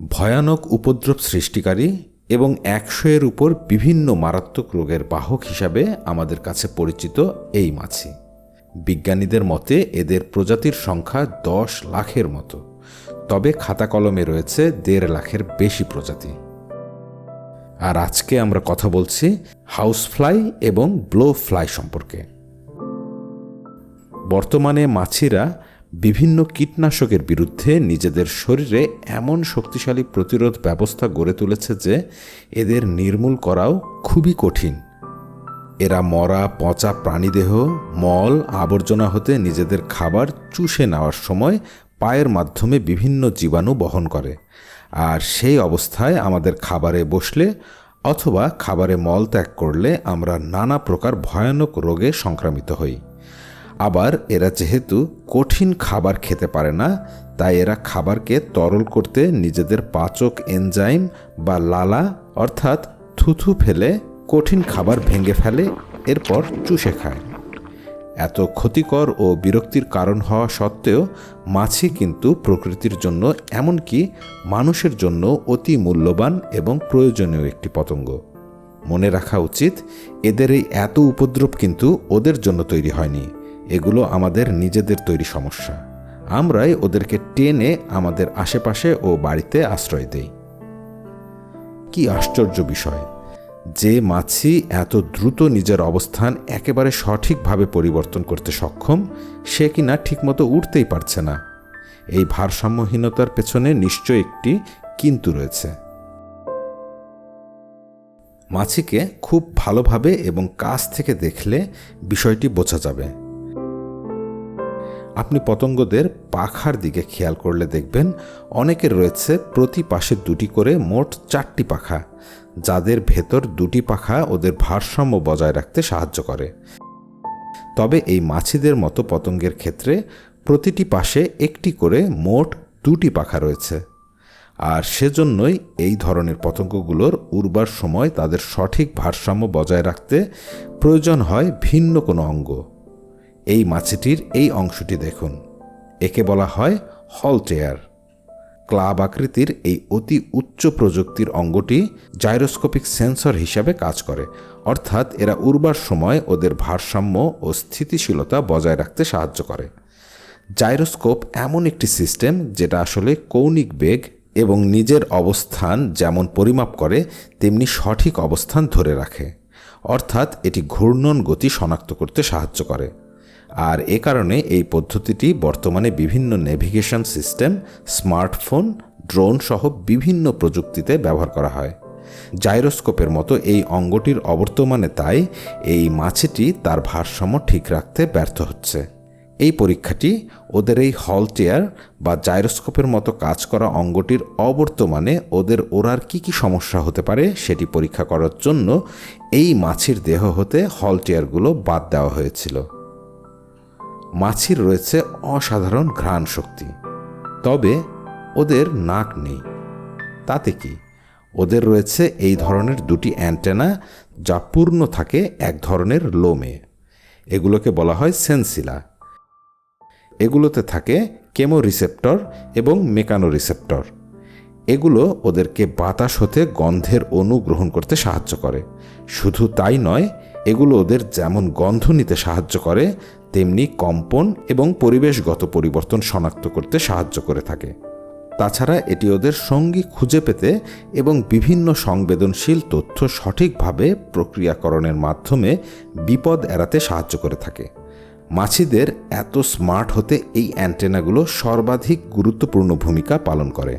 ভয়ানক উপদ্রব সৃষ্টিকারী এবং ১০০-এর উপর বিভিন্ন মারাত্মক রোগের বাহক হিসাবে আমাদের কাছে পরিচিত এই মাছি। বিজ্ঞানীদের মতে এদের প্রজাতির সংখ্যা ১০ লাখের মতো, তবে খাতা কলমে রয়েছে ১.৫ লাখের বেশি প্রজাতি। আর আজকে আমরা কথা বলছি হাউস ফ্লাই এবং ব্লো ফ্লাই সম্পর্কে। বর্তমানে মাছিরা বিভিন্ন কীটনাশকের বিরুদ্ধে নিজেদের শরীরে এমন শক্তিশালী প্রতিরোধ ব্যবস্থা গড়ে তুলেছে যে এদের নির্মূল করাও খুবই কঠিন। এরা মরা পচা প্রাণীদেহ, মল, আবর্জনা হতে নিজেদের খাবার চুষে নেওয়ার সময় পায়ের মাধ্যমে বিভিন্ন জীবাণু বহন করে, আর সেই অবস্থায় আমাদের খাবারে বসলে অথবা খাবারে মল ত্যাগ করলে আমরা নানা প্রকার ভয়ানক রোগে সংক্রামিত হই। আবার এরা যেহেতু কঠিন খাবার খেতে পারে না, তাই এরা খাবারকে তরল করতে নিজেদের পাচক এনজাইম বা লালা অর্থাৎ থুথু ফেলে কঠিন খাবার ভেঙে ফেলে, এরপর চুষে খায়। এত ক্ষতিকর ও বিরক্তির কারণ হওয়া সত্ত্বেও মাছি কিন্তু প্রকৃতির জন্য, এমনকি মানুষের জন্য অতি মূল্যবান এবং প্রয়োজনীয় একটি পতঙ্গ। মনে রাখা উচিত, এদের এই এত উপদ্রব কিন্তু ওদের জন্য তৈরি হয়নি। এগুলো আমাদের নিজেদের তৈরি সমস্যা। আমরাই ওদেরকে টেনে আমাদের আশেপাশে ও বাড়িতে আশ্রয় দেই। কি আশ্চর্য বিষয় যে মাছি এত দ্রুত নিজের অবস্থান একেবারে সঠিকভাবে পরিবর্তন করতে সক্ষম, সে কিনা ঠিকমতো উঠতেই পারছে না। এই ভারসাম্যহীনতার পেছনে নিশ্চয় একটি কিন্তু রয়েছে। মাছিকে খুব ভালোভাবে এবং কাছ থেকে দেখলে বিষয়টি বোঝা যাবে। আপনি পতঙ্গদের পাখার দিকে খেয়াল করলে দেখবেন অনেকের রয়েছে প্রতি পাশে 2টি করে মোট 4টি পাখা, যাদের ভেতর 2টি পাখা ওদের ভারসাম্য বজায় রাখতে সাহায্য করে। তবে এই মাছিদের মতো পতঙ্গের ক্ষেত্রে প্রতিটি পাশে একটি করে মোট 2টি পাখা রয়েছে, আর সেজন্যই এই ধরনের পতঙ্গগুলোর উড়বার সময় তাদের সঠিক ভারসাম্য বজায় রাখতে প্রয়োজন হয় ভিন্ন কোনো অঙ্গ। এই মাছিটির এই অংশটি দেখুন, একে বলা হয় হলটেয়ার। ক্লাব আকৃতির এই অতি উচ্চ প্রযুক্তির অঙ্গটি জাইরোস্কোপিক সেন্সর হিসাবে কাজ করে, অর্থাৎ এরা উড়বার সময় ওদের ভারসাম্য ও স্থিতিশীলতা বজায় রাখতে সাহায্য করে। জাইরোস্কোপ এমন একটি সিস্টেম যেটা আসলে কৌণিক বেগ এবং নিজের অবস্থান যেমন পরিমাপ করে তেমনি সঠিক অবস্থান ধরে রাখে, অর্থাৎ এটি ঘূর্ণন গতি শনাক্ত করতে সাহায্য করে। আর এ কারণে এই পদ্ধতিটি বর্তমানে বিভিন্ন নেভিগেশন সিস্টেম, স্মার্টফোন, ড্রোন সহ বিভিন্ন প্রযুক্তিতে ব্যবহার করা হয়। জাইরোস্কোপের মতো এই অঙ্গটির অবর্তমানে তাই এই মাছিটি তার ভারসাম্য ঠিক রাখতে ব্যর্থ হচ্ছে। এই পরীক্ষাটি ওদের এই হলটেয়ার বা জাইরোস্কোপের মতো কাজ করা অঙ্গটির অবর্তমানে ওদের ওড়ার কী সমস্যা হতে পারে সেটি পরীক্ষা করার জন্য এই মাছির দেহ হতে হলটেয়ারগুলো বাদ দেওয়া হয়েছিল। মাছির রয়েছে অসাধারণ ঘ্রাণ শক্তি, তবে ওদের নাক নেই। তাতে কি, ওদের রয়েছে এই ধরনের 2টি অ্যান্টেনা যা পূর্ণ থাকে এক ধরনের লোমে। এগুলোকে বলা হয় সেন্সিলা। এগুলোতে থাকে কেমোরিসেপ্টর এবং মেকানোরিসেপ্টর। এগুলো ওদেরকে বাতাস হতে গন্ধের অণু গ্রহণ করতে সাহায্য করে। শুধু তাই নয়, এগুলো ওদের যেমন গন্ধ নিতে সাহায্য করে, তেমনি কম্পন এবং পরিবেশগত পরিবর্তন শনাক্ত করতে সাহায্য করে থাকে। তাছাড়া এটি ওদের সঙ্গী খুঁজে পেতে এবং বিভিন্ন সংবেদনশীল তথ্য সঠিকভাবে প্রক্রিয়াকরণের মাধ্যমে বিপদ এড়াতে সাহায্য করে থাকে। মাছিদের এত স্মার্ট হতে এই অ্যান্টেনাগুলো সর্বাধিক গুরুত্বপূর্ণ ভূমিকা পালন করে।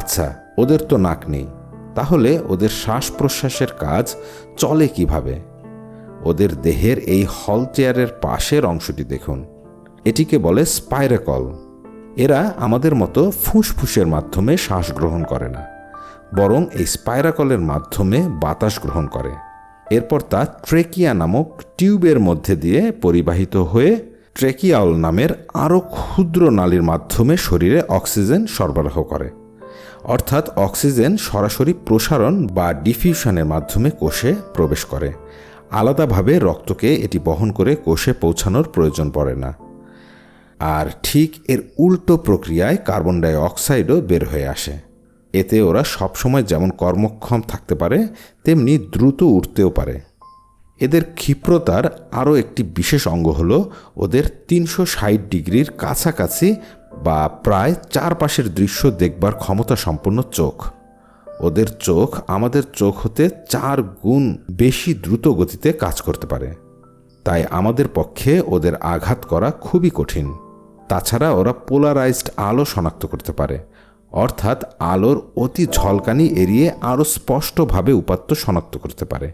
আচ্ছা, ওদের তো নাক নেই, তাহলে ওদের শ্বাস প্রশ্বাসের কাজ চলে কিভাবে? ওদের দেহের এই হলটেয়ারের পাশের অংশটি দেখুন, এটিকে বলে স্পাইরাকল। এরা আমাদের মতো ফুসফুসের মাধ্যমে শ্বাস গ্রহণ করে না, বরং এই স্পাইরাকলের মাধ্যমে বাতাস গ্রহণ করে। এরপর তা ট্রেকিয়া নামক টিউবের মধ্যে দিয়ে পরিবাহিত হয়ে ট্রেকিয়াল নামের আরও ক্ষুদ্র নালীর মাধ্যমে শরীরে অক্সিজেন সরবরাহ করে। অর্থাৎ অক্সিজেন সরাসরি প্রসারণ বা ডিফিউশনের মাধ্যমে কোষে প্রবেশ করে। আলাদাভাবে রক্তকে এটি বহন করে কোষে পৌঁছানোর প্রয়োজন পড়ে না। আর ঠিক এর উল্টো প্রক্রিয়ায় কার্বন ডাই অক্সাইডও বের হয়ে আসে। এতে ওরা সবসময় যেমন কর্মক্ষম থাকতে পারে, তেমনি দ্রুত উঠতেও পারে। এদের ক্ষিপ্রতার আরও একটি বিশেষ অঙ্গ হল ওদের 360 ডিগ্রির কাছাকাছি বা প্রায় চারপাশের দৃশ্য দেখবার ক্ষমতা সম্পন্ন চোখ। ওদের চোখ আমাদের চোখ হতে 4 গুণ বেশি দ্রুত গতিতে কাজ করতে পারে। তাই আমাদের পক্ষে ওদের আঘাত করা খুবই কঠিন। তাছাড়া ওরা পোলারাইজড আলো শনাক্ত করতে পারে, অর্থাৎ আলোর অতি ঝলকানি এড়িয়ে আরও স্পষ্টভাবে উপাত্ত শনাক্ত করতে পারে।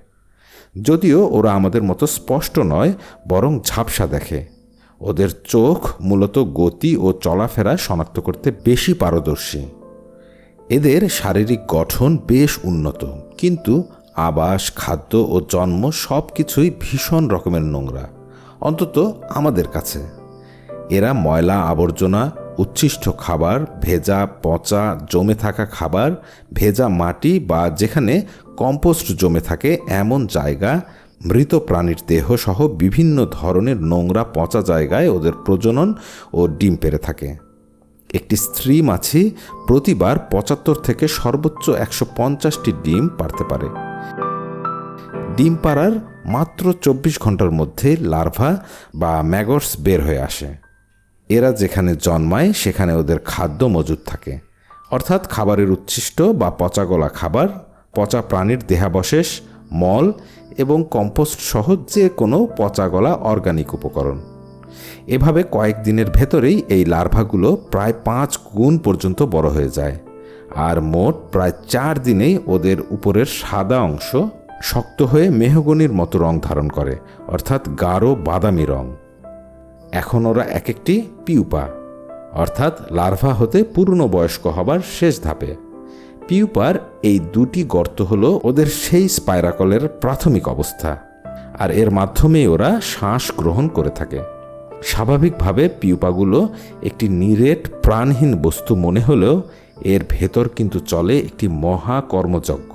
যদিও ওরা আমাদের মতো স্পষ্ট নয়, বরং ঝাপসা দেখে। ওদের চোখ মূলত গতি ও চলাফেরা শনাক্ত করতে বেশি পারদর্শী। এদের শারীরিক গঠন বেশ উন্নত, কিন্তু আবাস, খাদ্য ও জন্ম সব কিছুই ভীষণ রকমের নোংরা, অন্তত আমাদের কাছে। এরা ময়লা আবর্জনা, উচ্ছিষ্ট খাবার, ভেজা পচা জমে থাকা খাবার, ভেজা মাটি বা যেখানে কম্পোস্ট জমে থাকে এমন জায়গা, মৃত প্রাণীর দেহ সহ বিভিন্ন ধরনের নোংরা পচা জায়গায় ওদের প্রজনন ও ডিম পেড়ে থাকে। একটি স্ত্রী মাছি প্রতিবার 75 থেকে সর্বোচ্চ 150টি ডিম পাড়তে পারে। ডিম পাড়ার মাত্র 24 ঘন্টার মধ্যে লার্ভা বা ম্যাগটস বের হয়ে আসে। এরা যেখানে জন্মায় সেখানে ওদের খাদ্য মজুদ থাকে, অর্থাৎ খাবারের উচ্ছিষ্ট বা পচাগলা খাবার, পচা প্রাণীর দেহাবশেষ, মল এবং কম্পোস্ট সহ যে কোনো পচাগলা অর্গানিক উপকরণ। এভাবে কয়েকদিনের ভেতরেই এই লার্ভাগুলো প্রায় 5 গুণ পর্যন্ত বড় হয়ে যায়, আর মোট প্রায় 4 দিনেই ওদের উপরের সাদা অংশ শক্ত হয়ে মেহগনির মতো রং ধারণ করে, অর্থাৎ গাঢ় বাদামি রং। এখন ওরা এক একটি পিউপা, অর্থাৎ লার্ভা হতে পূর্ণবয়স্ক হবার শেষ ধাপে। পিউপার এই 2টি গর্ত হলো ওদের সেই স্পাইরাকলের প্রাথমিক অবস্থা, আর এর মাধ্যমেই ওরা শ্বাস গ্রহণ করে থাকে। স্বাভাবিকভাবে পিউপাগুলো একটি নিরেট প্রাণহীন বস্তু মনে হলেও এর ভেতর কিন্তু চলে একটি মহা কর্মযজ্ঞ।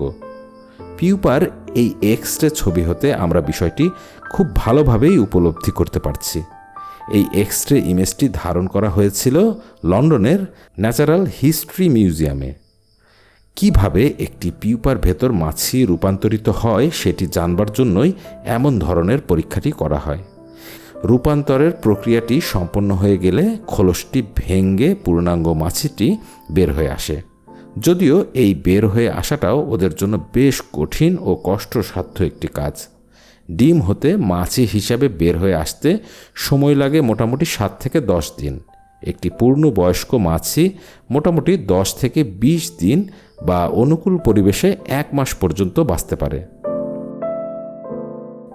পিউপার এই এক্স-রে ছবি হতে আমরা বিষয়টি খুব ভালোভাবেই উপলব্ধি করতে পারছি। এই এক্স-রে ইমেজটি ধারণ করা হয়েছিল লন্ডনের ন্যাচারাল হিস্ট্রি মিউজিয়ামে। কিভাবে একটি পিউপার ভেতর মাছি রূপান্তরিত হয় সেটি জানবার জন্যই এমন ধরনের পরীক্ষাটি করা হয়। রূপান্তরের প্রক্রিয়াটি সম্পন্ন হয়ে গেলে খোলসটি ভেঙে পূর্ণাঙ্গ মাছিটি বের হয়ে আসে। যদিও এই বের হয়ে আসাটাও ওদের জন্য বেশ কঠিন ও কষ্টসাধ্য একটি কাজ। ডিম হতে মাছি হিসাবে বের হয়ে আসতে সময় লাগে মোটামুটি 7 থেকে 10 দিন। একটি পূর্ণবয়স্ক মাছি মোটামুটি 10 থেকে 20 দিন বা অনুকূল পরিবেশে 1 মাস পর্যন্ত বাঁচতে পারে।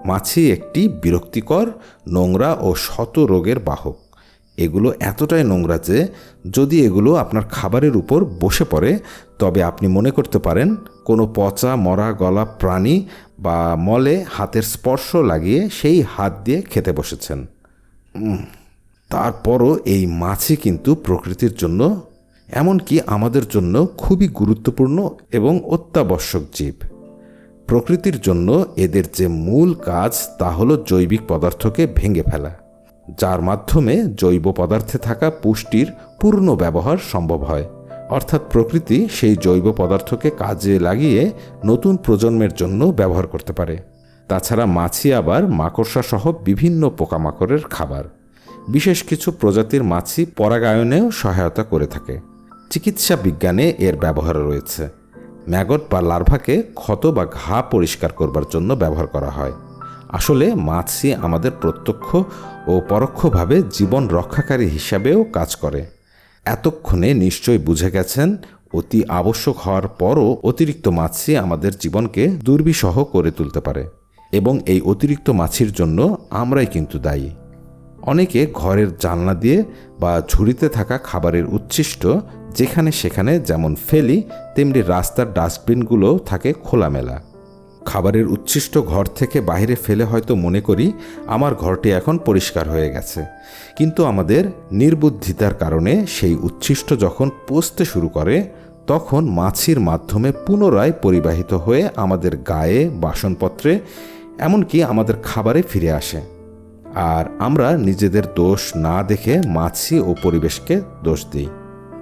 মাছি একটি বিরক্তিকর, নোংরা ও শত রোগের বাহক। এগুলো এতটাই নোংরা যে যদি এগুলো আপনার খাবারের উপর বসে পড়ে তবে আপনি মনে করতে পারেন কোনো পচা মরা গলা প্রাণী বা মলে হাতের স্পর্শ লাগিয়ে সেই হাত দিয়ে খেতে বসেছেন। তারপরও এই মাছি কিন্তু প্রকৃতির জন্য, এমনকি আমাদের জন্য খুবই গুরুত্বপূর্ণ এবং অত্যাবশ্যক জীব। প্রকৃতির জন্য এদের যে মূল কাজ তা হলো জৈবিক পদার্থকে ভেঙে ফেলা, যার মাধ্যমে জৈব পদার্থে থাকা পুষ্টির পূর্ণ ব্যবহার সম্ভব হয়। অর্থাৎ প্রকৃতি সেই জৈব পদার্থকে কাজে লাগিয়ে নতুন প্রজন্মের জন্য ব্যবহার করতে পারে। তাছাড়া মাছি আবার মাকড়সা সহ বিভিন্ন পোকামাকড়ের খাবার। বিশেষ কিছু প্রজাতির মাছি পরাগায়নেও সহায়তা করে থাকে। চিকিৎসা বিজ্ঞানে এর ব্যবহার রয়েছে। ম্যাগট বা লার্ভাকে ক্ষত বা ঘা পরিষ্কার করবার জন্য ব্যবহার করা হয়। আসলে মাছি আমাদের প্রত্যক্ষ ও পরোক্ষভাবে জীবন রক্ষাকারী হিসাবেও কাজ করে। এতক্ষণে নিশ্চয়ই বুঝে গেছেন, অতি আবশ্যক হওয়ার পরও অতিরিক্ত মাছি আমাদের জীবনকে দুর্বিষহ করে তুলতে পারে, এবং এই অতিরিক্ত মাছির জন্য আমরাই কিন্তু দায়ী। অনেকে ঘরের জানলা দিয়ে বা ঝুড়িতে থাকা খাবারের উচ্ছিষ্ট যেখানে সেখানে যেমন ফেলি, তেমনি রাস্তার ডাস্টবিনগুলো থাকে খোলামেলা। খাবারের উচ্ছিষ্ট ঘর থেকে বাইরে ফেলে হয়তো মনে করি আমার ঘরটি এখন পরিষ্কার হয়ে গেছে, কিন্তু আমাদের নির্বুদ্ধিতার কারণে সেই উচ্ছিষ্ট যখন পচতে শুরু করে তখন মাছির মাধ্যমে পুনরায় পরিবাহিত হয়ে আমাদের গায়ে, বাসনপত্রে, এমনকি আমাদের খাবারে ফিরে আসে। আর আমরা নিজেদের দোষ না দেখে মাছি ও পরিবেশকে দোষ দিই।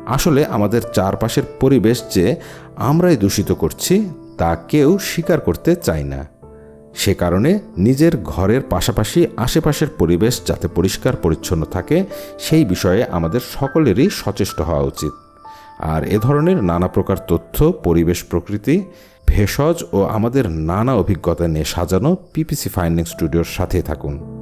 আসলে আমাদের চারপাশের পরিবেশ যে আমরাই দূষিত করছি তা কেউ স্বীকার করতে চায় না। সে কারণে নিজের ঘরের পাশাপাশি আশেপাশের পরিবেশ যাতে পরিষ্কার পরিচ্ছন্ন থাকে সেই বিষয়ে আমাদের সকলেরই সচেষ্ট হওয়া উচিত। আর এ ধরনের নানা প্রকার তথ্য, পরিবেশ, প্রকৃতি, ভেষজ ও আমাদের নানা অভিজ্ঞতা নিয়ে সাজানো পিপিসি ফাইন্ডিং স্টুডিওর সাথে থাকুন।